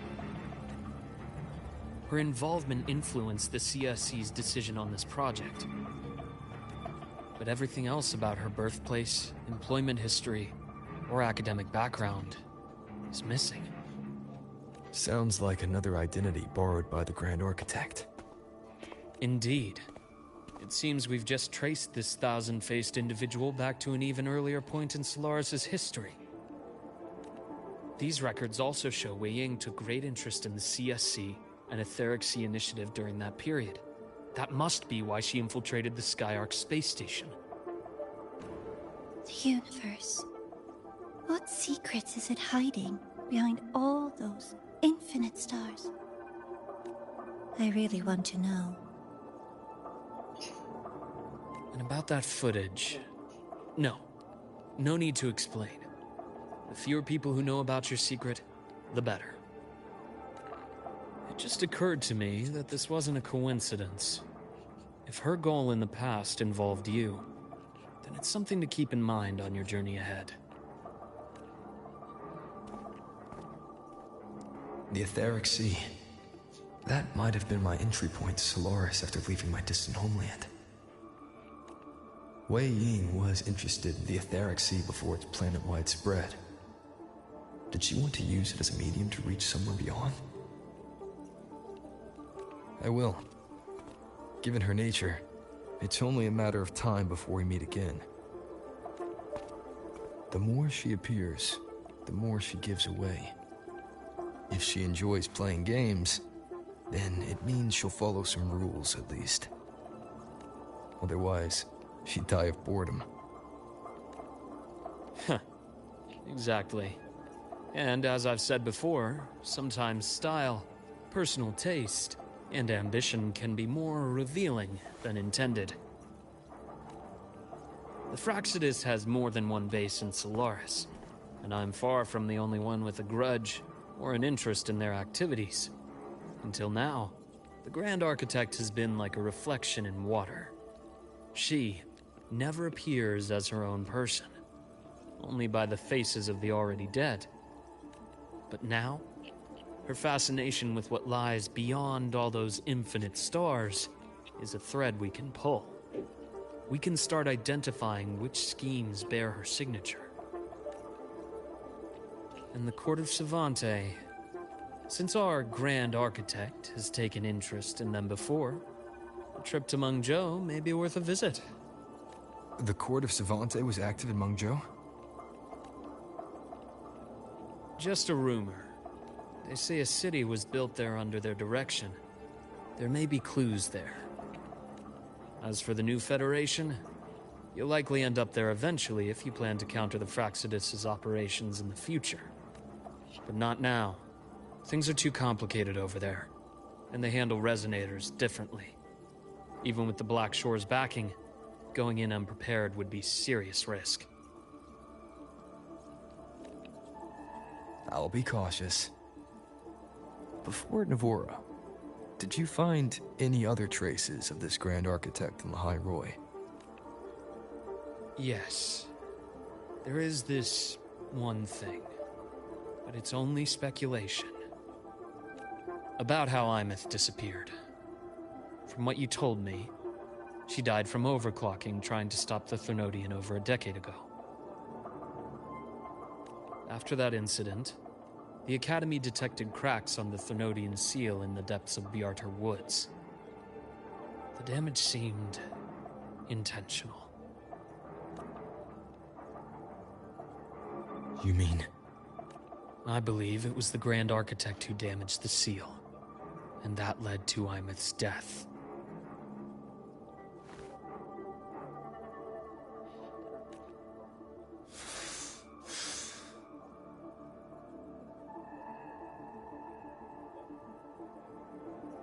Her involvement influenced the CSC's decision on this project. But everything else about her birthplace, employment history, or academic background is missing. Sounds like another identity borrowed by the Grand Architect. Indeed. It seems we've just traced this 1,000-faced individual back to an even earlier point in Solaris' history. These records also show Wei Ying took great interest in the CSC an etheric sea initiative during that period. That must be why she infiltrated the Skyark space station. The universe. What secrets is it hiding behind all those infinite stars? I really want to know. And about that footage... No need to explain. The fewer people who know about your secret, the better. It just occurred to me that this wasn't a coincidence. If her goal in the past involved you, then it's something to keep in mind on your journey ahead. The Etheric Sea. That might have been my entry point to Solaris after leaving my distant homeland. Wei Ying was interested in the Etheric Sea before its planet-wide spread. Did she want to use it as a medium to reach somewhere beyond? I will. Given her nature, it's only a matter of time before we meet again. The more she appears, the more she gives away. If she enjoys playing games, then it means she'll follow some rules at least. Otherwise, she'd die of boredom. Huh. Exactly. And as I've said before, sometimes style, personal taste, and ambition can be more revealing than intended. The Fraxidus has more than one base in Solaris, and I'm far from the only one with a grudge or an interest in their activities. Until now, the Grand Architect has been like a reflection in water. She never appears as her own person, only by the faces of the already dead. But now, her fascination with what lies beyond all those infinite stars is a thread we can pull. We can start identifying which schemes bear her signature. And the Court of Savante, since our Grand Architect has taken interest in them before, a trip to Mengzhou may be worth a visit. The Court of Savante was active in Mengzhou? Just a rumor. They say a city was built there under their direction. There may be clues there. As for the new Federation, you'll likely end up there eventually if you plan to counter the Fraxidus' operations in the future. But not now. Things are too complicated over there, and they handle resonators differently. Even with the Black Shore's backing, going in unprepared would be serious risk. I'll be cautious. Before Navora, did you find any other traces of this Grand Architect in the High Roy? Yes. There is this one thing, but it's only speculation. About how Imeth disappeared. From what you told me, she died from overclocking trying to stop the Threnodian over a decade ago. After that incident, the Academy detected cracks on the Threnodian seal in the depths of Biarter Woods. The damage seemed intentional. You mean? I believe it was the Grand Architect who damaged the seal, and that led to Imeth's death.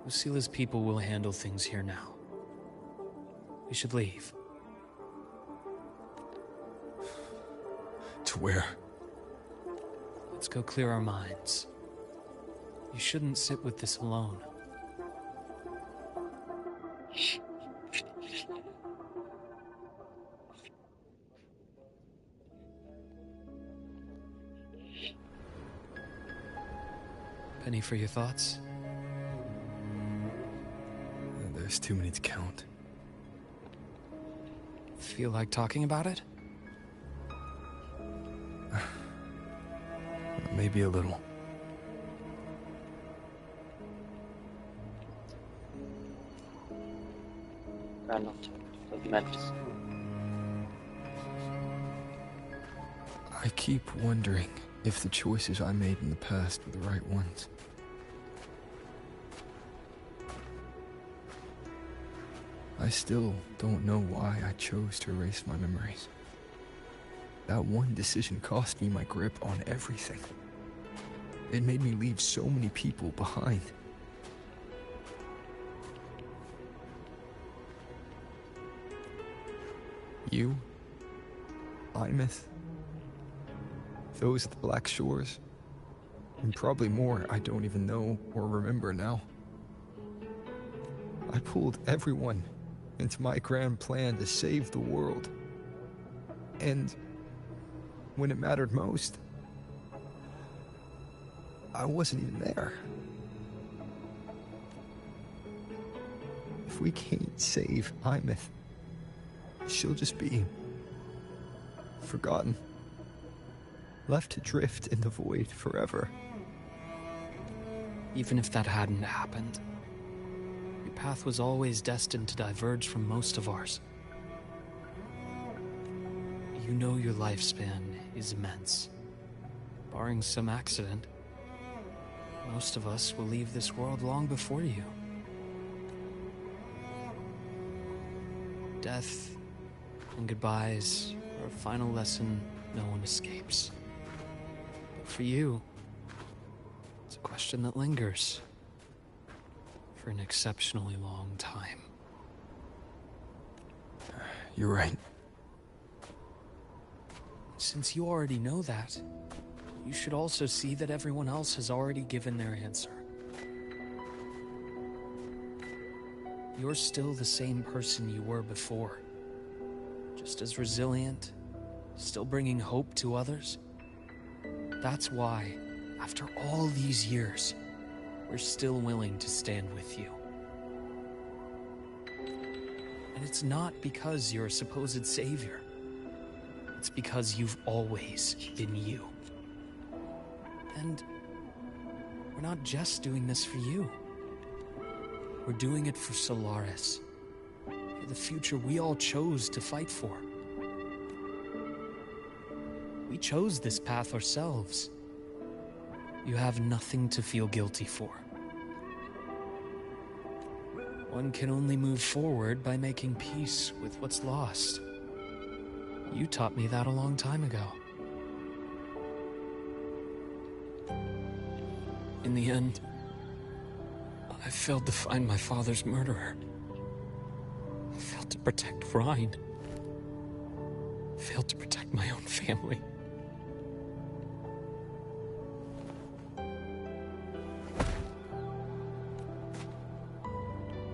Lucila's people will handle things here now. We should leave. To where? Let's go clear our minds. You shouldn't sit with this alone. Penny for your thoughts? There's too many to count. Feel like talking about it? Maybe a little. I keep wondering if the choices I made in the past were the right ones. I still don't know why I chose to erase my memories. That one decision cost me my grip on everything. It made me leave so many people behind. You, Imeth, those at the Black Shores, and probably more I don't even know or remember now. I pulled everyone into my grand plan to save the world. And when it mattered most, I wasn't even there. If we can't save Imeth, she'll just be forgotten, left to drift in the void forever. Even if that hadn't happened, your path was always destined to diverge from most of ours. You know your lifespan is immense. Barring some accident, most of us will leave this world long before you. Death and goodbyes are a final lesson no one escapes. But for you, it's a question that lingers for an exceptionally long time. You're right. Since you already know that, you should also see that everyone else has already given their answer. You're still the same person you were before. Just as resilient, still bringing hope to others. That's why, after all these years, we're still willing to stand with you. And it's not because you're a supposed savior. It's because you've always been you. And we're not just doing this for you. We're doing it for Solaris. For the future we all chose to fight for. We chose this path ourselves. You have nothing to feel guilty for. One can only move forward by making peace with what's lost. You taught me that a long time ago. In the end, I failed to find my father's murderer. I failed to protect Rhine. I failed to protect my own family.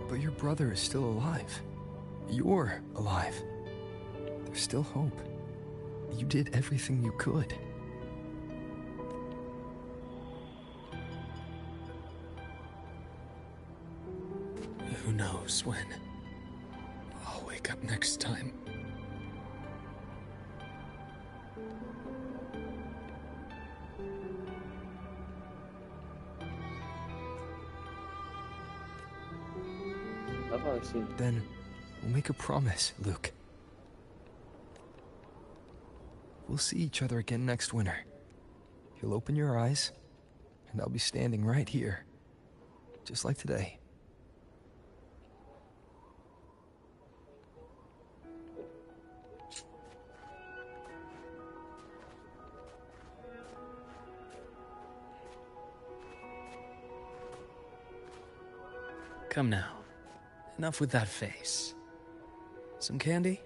But your brother is still alive. You're alive. There's still hope. You did everything you could. Who knows when I'll wake up next time. Then we'll make a promise, Luke. We'll see each other again next winter. You'll open your eyes, and I'll be standing right here, just like today. Come now. Enough with that face. Some candy?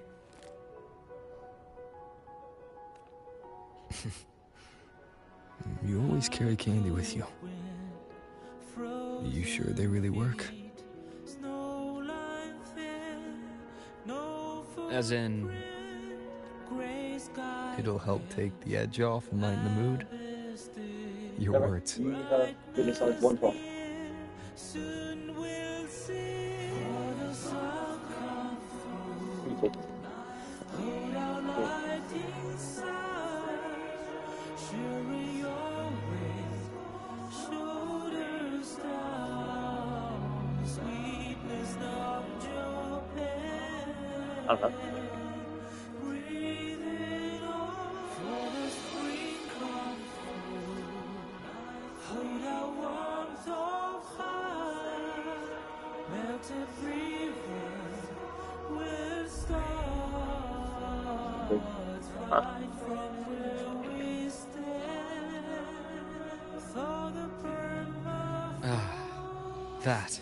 You always carry candy with you. You sure they really work? As in... It'll help take the edge off and lighten the mood? Your words. Goodness, I one top. That.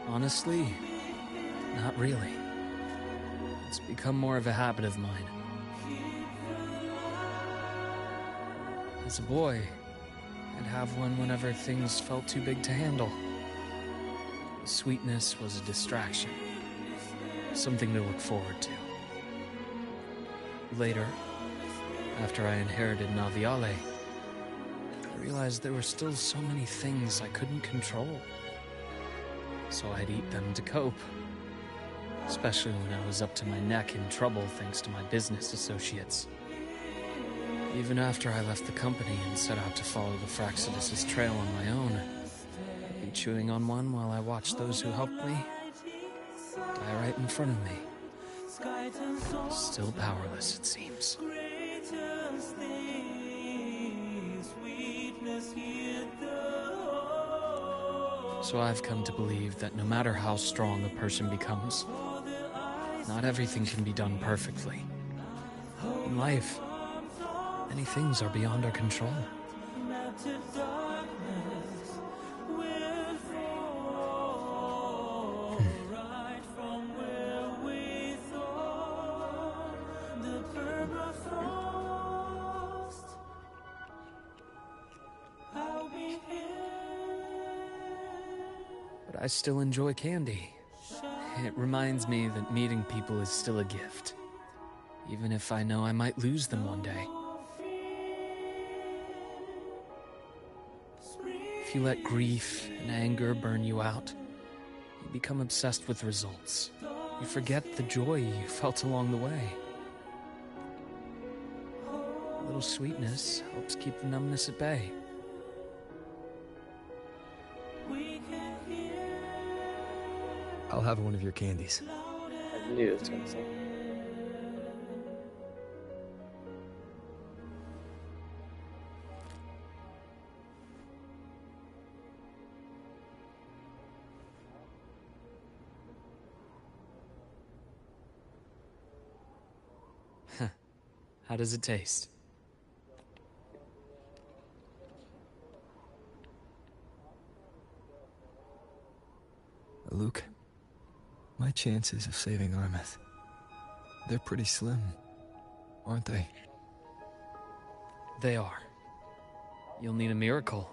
Honestly, not really. It's become more of a habit of mine. As a boy, I'd have one whenever things felt too big to handle. The sweetness was a distraction, something to look forward to. Later, after I inherited Naviale, I realized there were still so many things I couldn't control. So I'd eat them to cope. Especially when I was up to my neck in trouble thanks to my business associates. Even after I left the company and set out to follow the Fraxidus' trail on my own, I'd be chewing on one while I watched those who helped me die right in front of me. Still powerless, it seems. So I've come to believe that no matter how strong a person becomes, not everything can be done perfectly. In life, many things are beyond our control. But I still enjoy candy. It reminds me that meeting people is still a gift, even if I know I might lose them one day. If you let grief and anger burn you out, you become obsessed with results. You forget the joy you felt along the way. A little sweetness helps keep the numbness at bay. I'll have one of your candies. I knew it was going to say. How does it taste? Luke, my chances of saving Armeth, they're pretty slim, aren't they? They are. You'll need a miracle.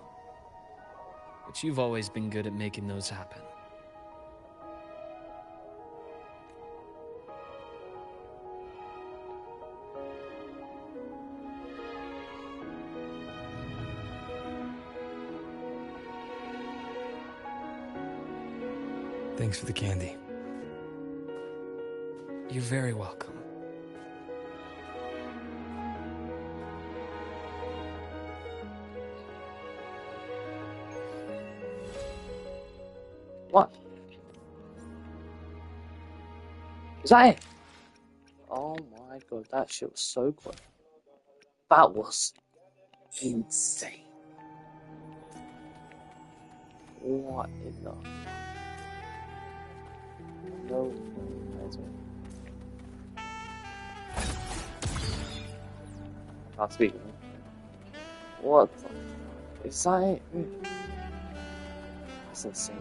But you've always been good at making those happen. Thanks for the candy. You're very welcome. What? Is that it? Oh my god, that shit was so quick. That was insane. What in the... No, that's it. I can't speak. What the... Is that it? That's insane.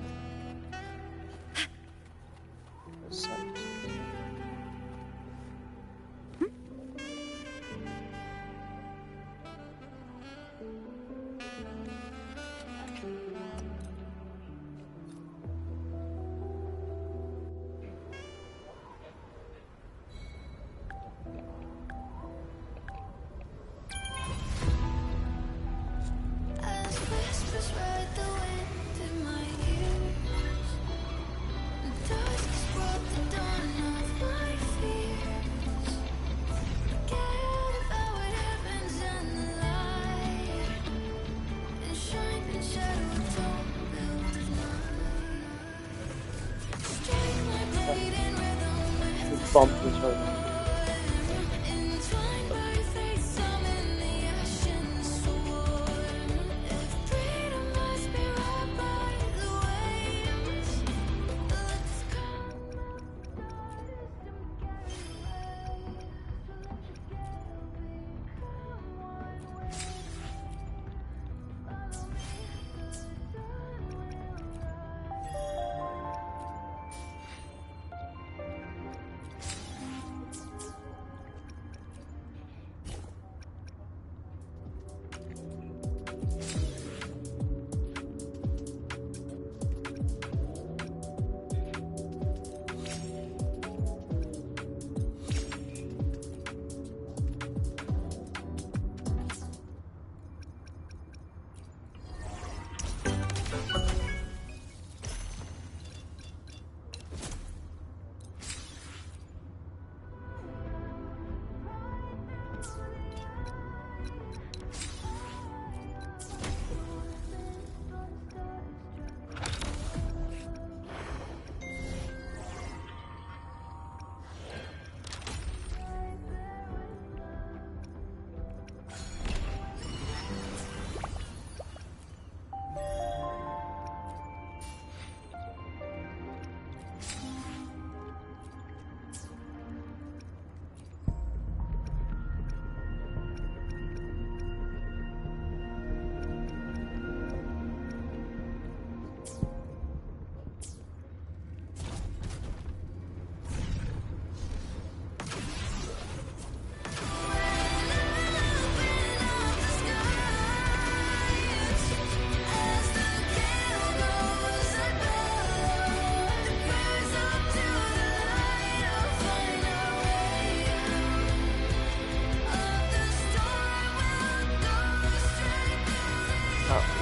That's so insane. As whispers ride the wind in my ears, the dusk has brought the dawn of my fears. Forget about what happens in the light, and shine and shadow don't build a night. Strike my blade in rhythm with The bump was right now. entwined by fate, summon the ashen swarm. If freedom must be right by the waves, let's come.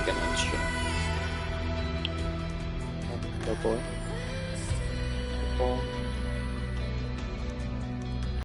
个难选。Go boy.